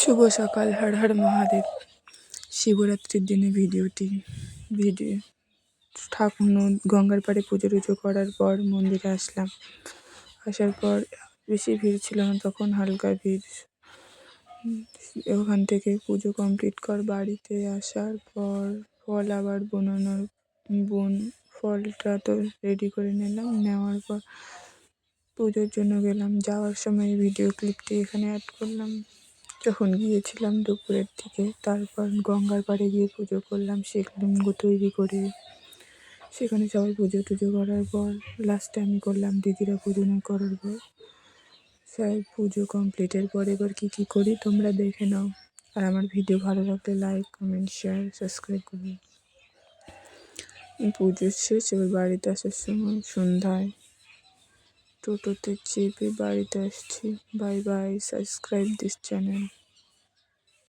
শুভ সকাল। হর হর মহাদেব। শিবরাত্রির দিনে ভিডিও ঠাকুর গঙ্গার পাড়ে পুজো টুজো করার পর মন্দিরে আসলাম। আসার পর বেশি ভিড় ছিল না, তখন হালকা ভিড়। ওখান থেকে পুজো কমপ্লিট কর বাড়িতে আসার পর ফল আবার ফলটা তো রেডি করে নিলাম। নেওয়ার পর পুজোর জন্য গেলাম। যাওয়ার সময় ভিডিও ক্লিপটি এখানে অ্যাড করলাম। যখন গিয়েছিলাম দুপুরের দিকে, তারপর গঙ্গার পাড়ে গিয়ে পুজো করলাম শিবলিঙ্গ তৈরি করে। সেখানে সবাই পুজো টুজো করার পর লাস্টে আমি করলাম, দিদিরা পুজো করার পর। সবাই পুজো কমপ্লিটের পর এবার কী করি তোমরা দেখে নাও। আর আমার ভিডিও ভালো লাগলে লাইক, কমেন্ট, শেয়ার, সাবস্ক্রাইব করবে। পুজো শেষ, এবার বাড়িতে আসার সময় সন্ধ্যায় টোটোতে চেপে বাড়িতে আসছি। Bye bye, subscribe this channel.